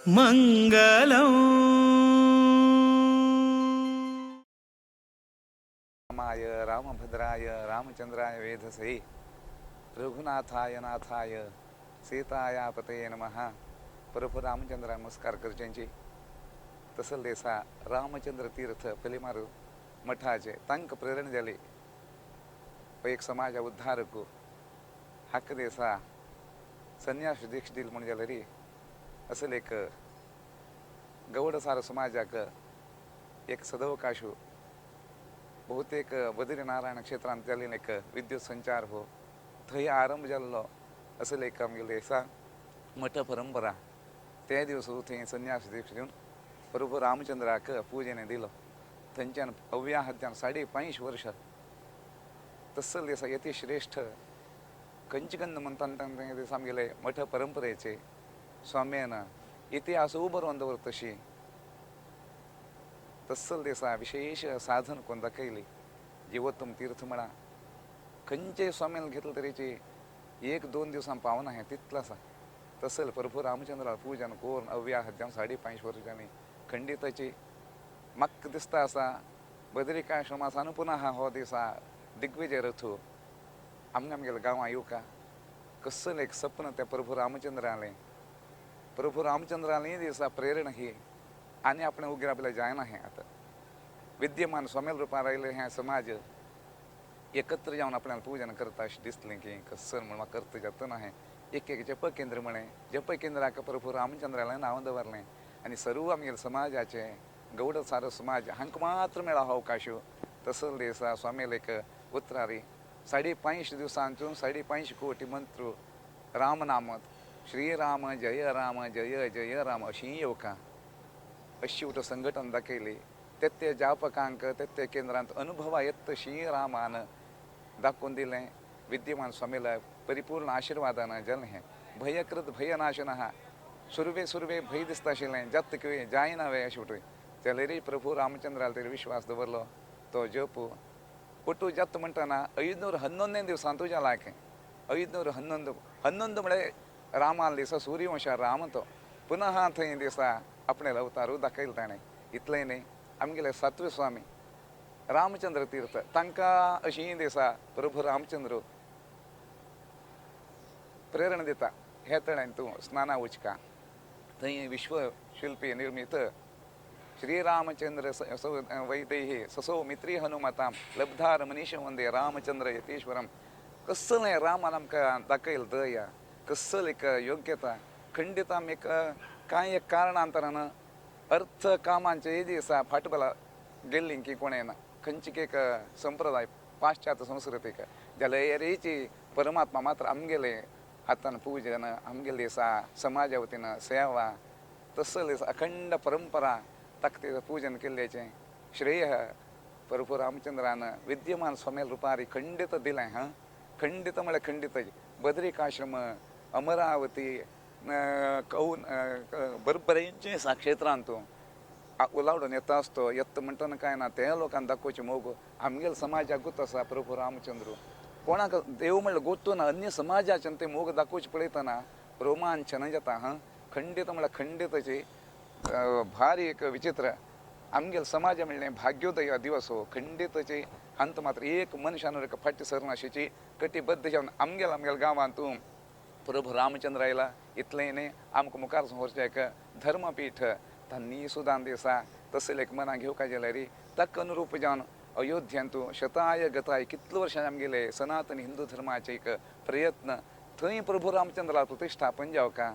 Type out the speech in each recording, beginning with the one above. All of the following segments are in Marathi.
मंगलम रामाय रामभद्राय रामचंद्राय वेधसे रघुनाथाय नाथाय सीताया पतये नमः. प्रभू रामचंद्र नमस्कार करच्यांची तसल देसा रामचंद्र तीर्थ पलिमारू मठाचे तांक प्रेरण जाली एक समाज उद्धारकू हक्क देसा संन्यास दीक्ष दिल म्हण जाले री असल एक गौड सार समाजाक एक सदवकाशू बहुतेक बद्रीनारायण क्षेत्रांत जाल्लें एक विद्युत संचार हो थंय आरंभ जाल्लो असले एक आमगेले दिसा मठ परंपरा ते दिवस थंय संन्यास दीक्ष दिवन प्रभू रामचंद्राक पूजेने दिलो. थंयच्यान अव्याहत्यान 5.5 वर्ष तसल दिसा यती श्रेष्ठ कंचकंद म्हणटा दिसा आमगेले मठ परंपरेचे स्वाम्यान इतिहास उबरोवन दवर तशी तसल दिसा विशेष साधन कोण दाखयली. जीवोत्तम तीर्थ म्हणा खंयचे स्वाम्यान घेतलं तरीची 1-2 दिवसां पावना हें तितलं आसा. तसल प्रभू रामचंद्रा पूजन करून अव्याहत्यान 5.5 वर्सांनी खंडिताची म्हाका दिसता आसा बद्रिकाश्रमासान पुनः हो दिसा दिग्विजय रथू आमगेल्या गांवां येवका कसल एक सपन त्या प्रभू रामचंद्रालें प्रभू रामचंद्रालें दिसा प्रेरणा ही आनी आपण उग्र आपल्याला जायना हें आता विद्यमान स्वामेल रुपार आयले हें समाज एकत्र जावन आपल्याला पूजन करता अशें दिसलें की कसर म्हण म्हाका करता जातना हें एक जप केंद्र म्हणे जप केंद्राक प्रभू रामचंद्रालें नांव दवरलें आनी सर्व आमगेले समाजाचे गौड सारो समाज हांकां मात्र मेळ्ळो हो अवकाश. तसल दिसा स्वामेल एक उतरारी 5.5 दिवसांतून 5.5 कोटी मंत्र रामनामत श्रीराम जय राम जय जय राम अशीं येवका अशी उठ संघटन दाखयली. ते जापकांक ते केंद्रांत अनुभवा येत तशी रामान दाखोवन दिलें. विद्यमान स्वामीला परिपूर्ण आशिर्वादान जालें हें भयकृत भयनाशनः सुरवे सुरवे भय दिसता आशिल्लें जत कितें जायना वे अशें उठ जाल्यार प्रभू रामचंद्राल तरी विश्वास दवरलो तो जप पुटू जत म्हणटना 511 दिवसां तुज्या लायकें 511 म्हळ्यार रामान दिसा सूर्यवंशा राम तो पुनः थंय दिसा आपणे अवतारू दाखयलो ताणें. इतलें न्ही आमगेले सात्वी स्वामी रामचंद्र तीर्थ तांकां अशीं दिसा प्रभू रामचंद्र प्रेरणा दिता हे तळ्यान तूं स्नाना वचका थंय विश्वशिल्पी निर्मित श्रीरामचंद्र वैदेही ससो मित्री हनुमतां लब्धार मनीष वंदे रामचंद्र यतीश्वरम. कसलें रामान आमकां दाखयलो दया कसल एक योग्यता खंडिताम एक कांय एक कारणांतरान अर्थ कामांचे हे दिसा फाटबला गेल्ली की कोणें खंयचीक एक संप्रदाय पाश्चात्य संस्कृतीक जाल्यार हेची परमात्मा मात्र आमगेले हातान पूजन आमगेले दिसा समाजा वतीन सेवा तसल दिसा अखंड परंपरा ताका पूजन केल्ल्याचें श्रेय प्रभू रामचंद्रान विद्यमान स्वामेल रुपारी खंडित दिलें. खंडित म्हळ्यार खंडित बद्रिकाश्रम अमरावती कौन बरेंचे क्षेत्रांत उलावडून येता आसतो येत म्हणटना कांय ना ते लोकांक दाखोवचें मोग आमगेल्या समाजाकूच आसा. प्रभू रामचंद्र कोणाक देव म्हणल्यार गोतून अन्य समाजाच्यान ते मोग दाखोवचे पळयतना रोमांचन जाता. खंडित म्हळ्यार खंडितची भारी एक विचित्र आमगेले समाज म्हणलें भाग्योदय दिवस हो खंडितची अंत मात्र एक मनशान फाटी सरनाशीची कटिबद्ध जावन आमगेल्या गांवांत तूं प्रभू रामचंद्र आयला. इतलें न्ही आमकां मुखार व्हरचें एक धर्मपीठ तांणी सुद्दां दिसा तसलें एक मनां घेवका जाल्यार ताका अनुरूप जावन अयोध्यान तूं शताय गताय कितले वर्सां आमगेले सनातनी हिंदू धर्माचे एक प्रयत्न थंय प्रभू रामचंद्रा प्रतिश्ठापन जावका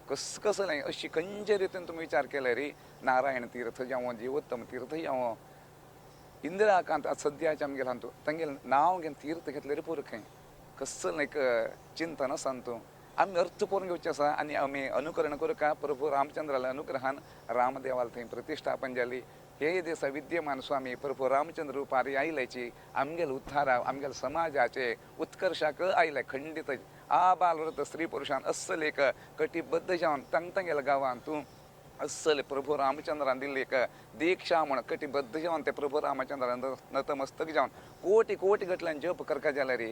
कसलें अशी खंयचे रितीन तुमी विचार केल्यार नारायण तीर्थ जावं जीवोत्तम तीर्थ जावं इंदिराकांत सद्याच्या आमगेले हातूं तांगेलें नांव घेवन तीर्थ घेतलें पुरो खंय कसलें एक चिंतन आसा तूं आमी अर्थ करून घेवचें आसा आनी आमी अनुकरण करूं प्रभू रामचंद्राल्या अनुग्रहान रामदेवाल थंय प्रतिश्ठापन जाली. हे दिसा विद्यमान स्वामी प्रभू रामचंद्र रुपारी आयल्याची आमगेले उद्धारा आमगेल्या समाजाचे उत्कर्शाक आयले. खंडित आबाल वृद्ध स्त्री पुरुषान अस्सल एक कटिबद्ध जावन तांगेल्या गांवांत तूं अस्सल प्रभू रामचंद्रान दिल्ली एक दीक्षा म्हण कटिबद्ध जावन ते प्रभू रामचंद्रान नतमस्तक जावन कोटी कोटी गटल्यान जप करता जाल्यार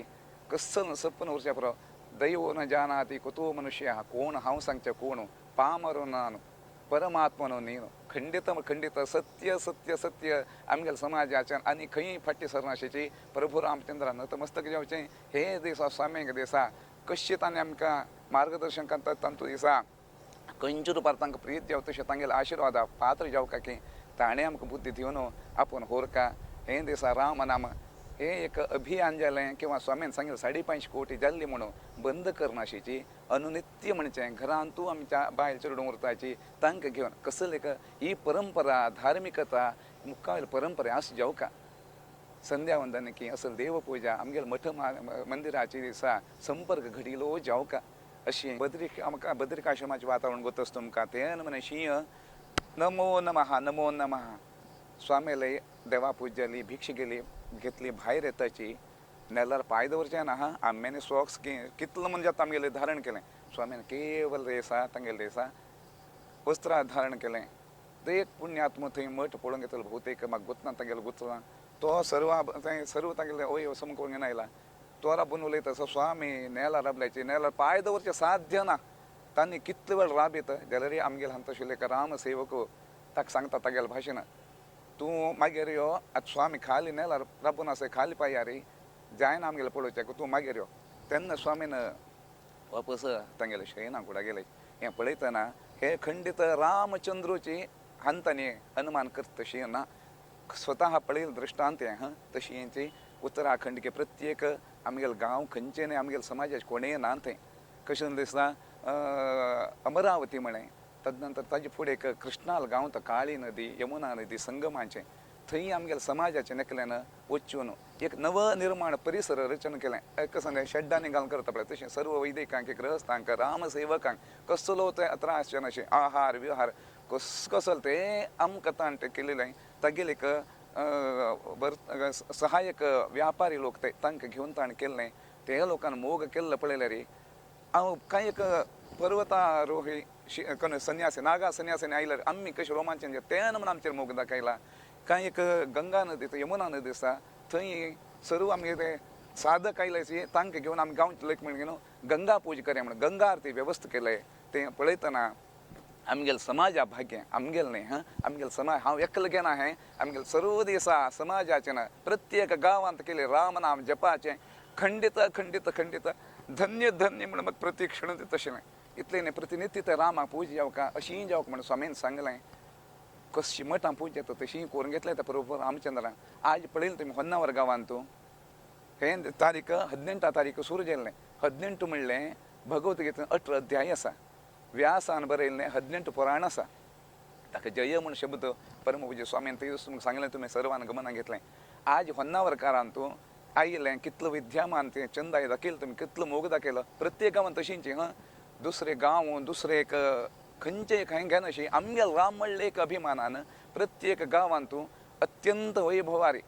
कसल सपन उरचें पुरो दैव न जानाति कुतो मनुष्य कोण हांव सांगचें कोण पामरो नान परमात्मनो नीन खंडित खंडित सत्य सत्य सत्य आमगेल समाजाच्या आणि खंय फाटी सरनाशेची प्रभू रामचंद्रान नतमस्तक जावचे हे दिसा स्वामीक दिसा कशें ताणें आमकां मार्गदर्शन करता तांतू दिसा खंयच्या रुपार तांकां प्रीत जावं तशें तांगेले आशिर्वादा पात्र जावं की ताणें आमकां बुद्धी दिवन आपूण होरका हे दिसा राम नाम हे एक अभियान जालें किंवा स्वामीन सांगितलें 5.5 कोटी जाल्ली म्हणून बंद करनाशीची अनुनित्य म्हणचें घरांत तूं आमच्या बायल चेडूं उरताची तांकां घेवन कसले ही परंपरा धार्मिकता मुखावेल परंपरा आस जावका संध्या वंदन की असल देवपूजा आमगेल मठ मंदिराची दिसा संपर्क घडिलो जावका अशी आमकां बद्रिकाश्रमाचें वातावरण गोतस तुमकां तेन म्हणे शिंह नमो नमः स्वामीले देवा पूजली भिक्ष गेली घेतली भायर येताची नेल्यार पांय दवरचें ना आम्यानी सॉक्स कितलो म्हणजे आमगेलें धारण केलें स्वामीन केवल रेसा तांगेले रेसा वस्त्रां धारण केलें ते एक पुण्यात्म थंय मठ पळोवंक घेतलो भोवतेक म्हाका गुतना तांगेलो गुतला तो सर्व तांगेले ओय समकोंग येनायला तोरा बून उलयता स्वामी नेल्यार राबल्याची नेल्यार पांय दवरचें साध्य ना तांणी कितले वेळ राब येता जाल्यार आमगेले हांव तशें राम सेवक ताका सांगता तागेले भाशेन तूं मागीर यो आतां स्वामी खाली नेल्यार राबून आसा खाली पांयार जायना आमगेले पळोवचें तूं मागीर यो तेन्ना स्वामीन वापस तांगेले शयना कुडा गेले हें पळयतना हे खंडित रामचंद्रूची हांतांनी अनुमान करता तशी ना स्वता पळयलें दृश्टांत हें तशी हेंची उत्तराखंड के प्रत्येक आमगेले गांव खंयचे न्ही आमगेले समाजाचे कोणेय ना थंय कशें दिसता अमरावती म्हणे तदनंतर ताजे फुडें एक कृष्णाल गांव तो काळी नदी यमुना नदी संगमाचें थंय आमगेले समाजाचें नेकलेन वचून एक नवनिर्माण परिसर रचन केलें एक सांगलें शेड्डांनी घालून करता पळय तशें सर्व वैदिकांक ग्रहस्थांक रामसेवकांक कसलो ते त्रास नाशे आहार विहार कसलो ते आमकां तांट केलेलें तागेले एक सहाय्यक व्यापारी लोक ते तांकां घेवन ताण केल्लें ते लोकांनी मोग केल्लो पळयल्यार हांव कांय एक पर्वतारोही संन्यासी नागा संन्यासीनी आयल्यार आमी कशें रोमांचन तेन म्हण आमचेर मोग दाखयला कांय एक गंगा नदी यमुना नदी आसा थंय सर्व आमगे ते साधक आयल्याची तांकां घेवन आमी गांवचे लोक म्हणून गंगा पूजा करया म्हणून गंगा आरती वेवस्था केले तें पळयतना आमगेल समाजा भाग्य आमगेल न्ही आमगेल समाज हांव एकलो घेना हें आमगेल सर्व दिसा समाजाचें ना प्रत्येक गांवांत केलें राम नाम जपाचें खंडित खंडित खंडित धन्य धन्य म्हणून म्हाका प्रत्येक क्षण तशें इतलें न्ही प्रतिनित्य ते रामाक पूजा जावका अशीं जावक म्हणून स्वामीन सांगलें कशी मठां पूजा येता तशीं करून घेतलें त्या प्रभू रामचंद्रान आज पळयलें तुमी होन्नावर गांवांत तूं हे तारीख 18 तारीख सुरू जाल्लें 18 म्हणलें भगवतगीतेन 18 अध्याय आसा व्यासान बरयल्लें 18 पुराण आसा ताका जय म्हूण शब्द परमपूज्य स्वामीन थंय तुमकां सांगलें तुमी सर्वान गमनाक घेतलें आज होन्नावरकारान तूं आयलें कितलो विद्यामान तें चंदाय दाखयलो तुमी कितलो मोग दाखयलो प्रत्येक गांवांत तशींची दुसरे गांव दुसरे एक खंयचे एक हांवें घेना अशी आमगेल राम म्हणलें एक अभिमानान प्रत्येक गांवांत तूं अत्यंत वैभवारी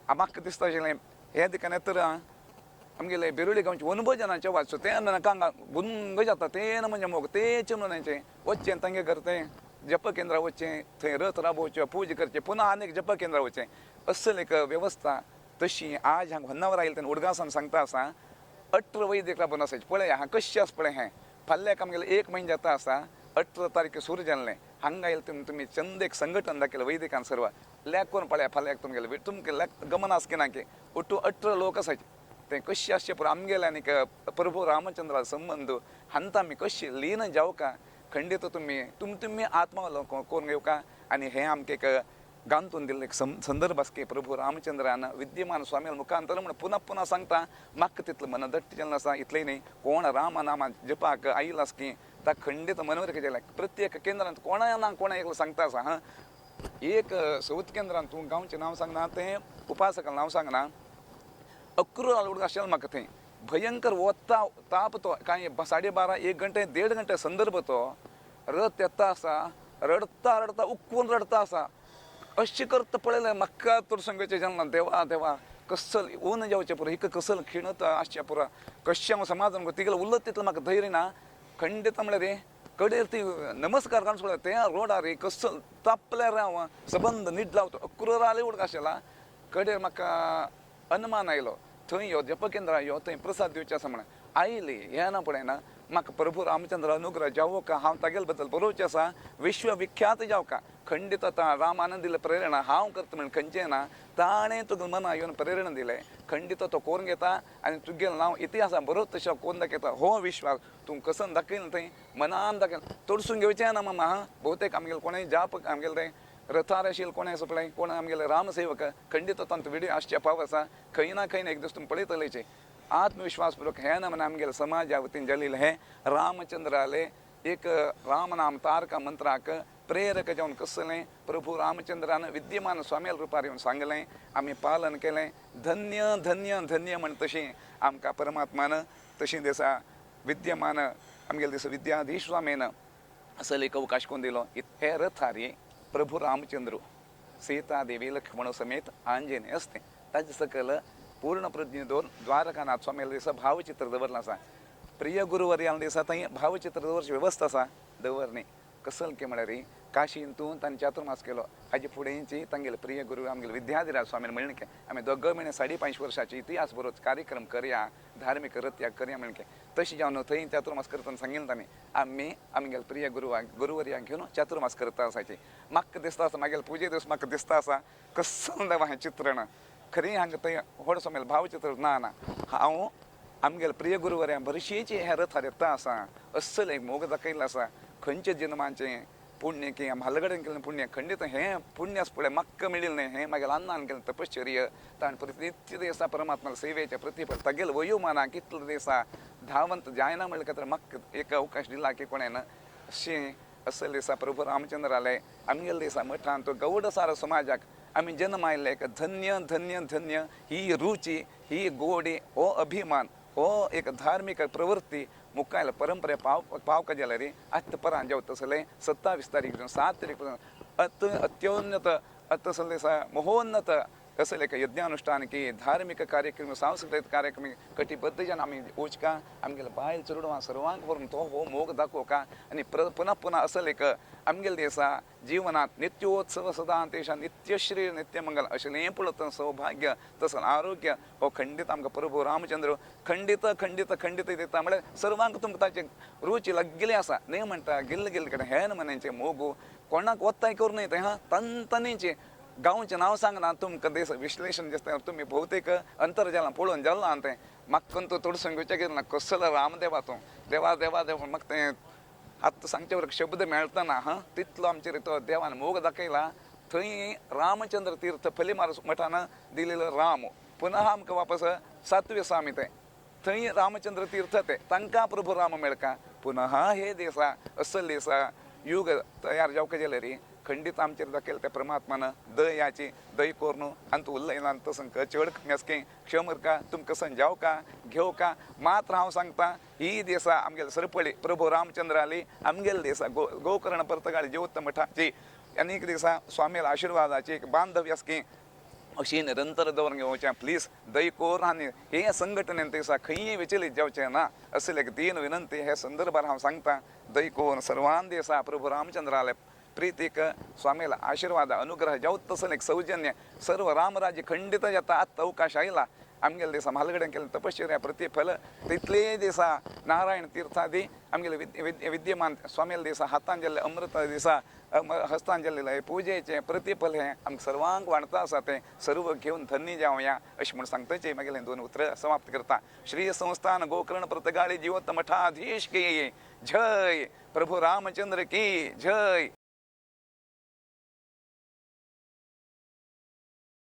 म्हाका दिसता आशिल्लें हे दिकान तर आमगेले बेरोळी गांवचे अनुभव जनांचे वाचो तेन्ना कांगा गुंग जाता तेन्ना म्हणजे मोग तेचे म्हणून वच्चें तांगे घर तें जप केंद्रा वच्चें थंय रथ राबोवचें पूजा करचें पुन्हा आनीक जप केंद्रा वचचें असल एक वेवस्था तशी आज हांगा होन्नावर आयले तेन्ना उडगासान सांगता आसा 18 वैदिक राबोवन आसाचे पळय हांगा कशें आसा पळय हें फाल्ल्याक आमगेलें 1 म्हयनो जाता आसा 18 तारीख सुरू जाल्लें हांगा आयले तुमी चंद एक संघटन दाखयलें वैदिकान सर्व लॅक करून पळया फाल्ल्याक तुमगेलें तुमकां गमन आसा की ना की ओटू 18 लोक आसाचे तें कशें आसचें पुरो आमगेलें आनीक प्रभू रामचंद्रा संबंद हांता आमी कशें लीन जावका खंडीत तुमी आत्मा करून घेवका आनी हें आमकां एक गांतून दिल्लें एक संदर्भ आसा की प्रभू रामचंद्रान विद्यमान स्वामी मुखांतर म्हणून पुन्हा पुन्हा सांगता म्हाका तितलें मन दट्ट जाल्लें आसा इतलें न्ही कोण राम नामा जपाक आयला आसा की ताका खंडीत मनोरक केलें प्रत्येक केंद्रांत कोणा ना कोणा एकलो सांगता आसा एक सवत केंद्रांत तूं गांवचें नांव सांगना तें उपासकां नांव सांगना 11 उडोवंक आशिल्लें म्हाका थंय भयंकर वोत्ता ताप तो कांय 12:30 1 घंटे 1.5 घंटे संदर्भ तो रथ येता आसा रडता रडता उक्कून रडता आसा अशें करता पळयलें म्हाका तर संगचे जेन्ना देवा देवा कसल ऊन जावचें पुरो हिका कसल खिणत आसचें पुरो कशें हांव समाधान तिगेलें उरत तितलें म्हाका धैर्य ना खंडीत म्हणल्यार रे कडेर ती नमस्कार काडून पळय तें रोडार रे कसल तापल्यार हांव सबंद न्हीद लावता 11 आले उडक आशिल्ला कडेर म्हाका अनुमान आयलो थंय यो जप केंद्रा यो थंय प्रसाद दिवचें आसा म्हणून आयली येना पळयना म्हाका प्रभू रामचंद्र अनुग्रह जावो का हांव तागेले बद्दल बरोवचें आसा विश्वविख्यात जावं का खंडीत आतां रामानंद दिलें प्रेरणा हांव करता म्हण खंयचें ना ताणें तुका मना येवन प्रेरणा दिलें खंडीत तो कोरून घेता आनी तुगेलें नांव इतिहासान बरोवंक तशें कोरून दाखयता हो विश्वास तूं कसन दाखयलें थंय मनान दाखयलें तोडसून घेवचें ना मामा हा भोवतेक आमगेलें कोणें जाप आमगेलें थंय रथार आशिल्लें कोणें सपळें कोण आमगेलें रामसेवक खंडीत तांचो व्हिडियो आसचे पाव आसा खंय ना खंय एक दीस तुमी पळयतलेचे आत्मविश्वासपूर्वक हे ना म्हण आमगेल्या समाजा वतीन जाल्लेलें हें रामचंद्राले एक राम नाम तारका मंत्राक प्रेरक जावन कसलें प्रभू रामचंद्रान विद्यमान स्वाम्याल रुपार येवन सांगलें आमी पालन केलें धन्य धन्य धन्य म्हण तशीं आमकां परमात्मान तशीं दिसा विद्यमान आमगेले दिसा विद्याधीश स्वामीन असले एक अवकाश कोण दिलो हे रथारी प्रभू रामचंद्र सीता देवी लक्ष्मण समेत आंजनेय असते ताजे सकल पूर्ण प्रज्ञे दोन द्वारकानाथ स्वामी दिसा भावचित्र दवरलें आसा प्रिय गुरुवर्यान दिसा थंय भावचित्र दवरची वेवस्था आसा दवरणी कसल के म्हळ्यार काशीन तूं ताणें चातुर्मास केलो हाजे फुडेंची तांगेले प्रिय गुरू आमगेले विद्याधिराज स्वामीन म्हणलें की आमी दोग म्हयने 5.5 वर्सांचे इतिहास बरोवच कार्यक्रम करया धार्मीक रथ करया म्हणलें की तशें जावन थंय चातुर्मास करतना सांगिल्लें ताणें आमी आमगेले प्रिय गुरुवर्यांक घेवन चातुर्मास करता आसाची म्हाका दिसता आसा म्हागेले पुजे दिवस म्हाका दिसता आसा कसल देवा हें चित्रण खरी हांगा थंय व्हड सोमेल भावचित्र ना हांव आमगेले प्रिय गुरुवर्यां बरीचशी हे रथार येता आसा अस्सल एक मोग दाखयल्लो आसा खंयचे जन्माचें पुण्य की म्हालगडेन केलें पुण्य खंडीत हें पुण्य आसा पळय म्हाका मेळिल्लें न्ही हें म्हागेल्या अण्णान केलें तपश्चर्य ताणें प्रतिनित्य दिसा परमात्मा सेवेचें प्रतिफल तागेलें वयोमाना कितले दिसा धावंत जायना म्हणलें खातीर म्हाका एक अवकाश दिला की कोणें अशें असले दिसा प्रभू रामचंद्र आले आमगेले दिसा मठान तो गौड सार समाजाक आमी जन्म आयले एक धन्य धन्य धन्य ही रुची ही गोडी हो अभिमान हो एक धार्मिक प्रवृत्ती मुखायल परंपरे पावका जाल्यार आत्त परां जावतसलें 27 तारीख 7 तारीख अत्योन्नत अतसले महोन्नत असले एक यज्ञानुष्ठान की धार्मिक कार्यक्रम सांस्कृतिक कार्यक्रम कटिबद्ध जावन आमी वचका आमगेले बायल चेडवां सर्वांक व्हरून तो हो मोग दाखोवका आनी पुनः पुनः असले एक आमगेले दिसा जीवनांत नित्योत्सव सदां तेशां नित्यश्री नित्यमंगल अशें पळत सौभाग्य तसं आरोग्य हो खंडीत आमकां प्रभू रामचंद्र खंडीत खंडीत खंडीत दिता म्हळ्यार सर्वांक तुमकां ताचे रुची लागलेली आसा न्ही म्हणटा गिल्ल गिल्ल कडेन हेन मनांचें मोगू कोणाक वत्ताय करूं न्ही तें हा तनतनीचें गांवचें नांव सांगना तुमकां दिस विश्लेशण दिसता तुमी भोवतेक अंतर्जालान पळोवन जाल्ला तें म्हाका तो तोडसून घेवचें गेलें ना कसलो रामदेवा तूं देवा देवा देवा म्हाका तें आतां सांगचे वर शब्द मेळतना हा तितलो आमचेर तो देवान मोग दाखयला थंय रामचंद्र तीर्थ फलीमार मठान दिलेलो राम पुनः आमकां वापस 7वें स्वामी ते थंय रामचंद्र तीर्थ ते तांकां प्रभू राम मेळका पुनः हे दिसा असल दिसा युग तयार जावका जाल्यार खंडीत आमचेर दाखयलें त्या परमात्मान दयाची दय कोरून अंत उरलें तसंक चड मेसकें क्षमरका तुमकां संजावका घेवका मात्र हांव सांगता ही दिसा आमगेले सरपळी प्रभू रामचंद्र आली आमगेले दिसा गोकर्ण पर्तगाळी जेवोत्तम मठाची अनेक दिसा स्वामीला आशिर्वादाची एक बांधव्य आसकी अशी निरंतर दवरून घेवचें प्लीज दय कोर आनी हे संघटनेन दिसा खंयी विचलीत जावचें ना असले एक दीन विनंती हे संदर्भार हांव सांगता दय कोर सर्वान दिसा प्रभू रामचंद्र आले प्रीतीक स्वामीला आशीर्वाद अनुग्रह जावत तसं एक सौजन्य सर्व रामराज्य खंडित जाता आत्ता अवकाश आयला आमगेले दिसा म्हालगड्यान केलें तपश्चर्या प्रतिफल तितले दिसा नारायण तीर्थादी आमगेले विद्यमान स्वामील दिसा हातान जाल्ले अमृत दिसा हस्तान जाल्लें पुजेचें प्रतिफल हें आमकां सर्वांक वाणता आसा तें सर्व घेवन धन्य जावया अशें म्हूण सांगतचें मागेलें 2 उतरां समाप्त करता श्री संस्थान गोकर्ण पर्तगाळी जीवोत्तम मठाधीश की जय प्रभू रामचंद्र की जय।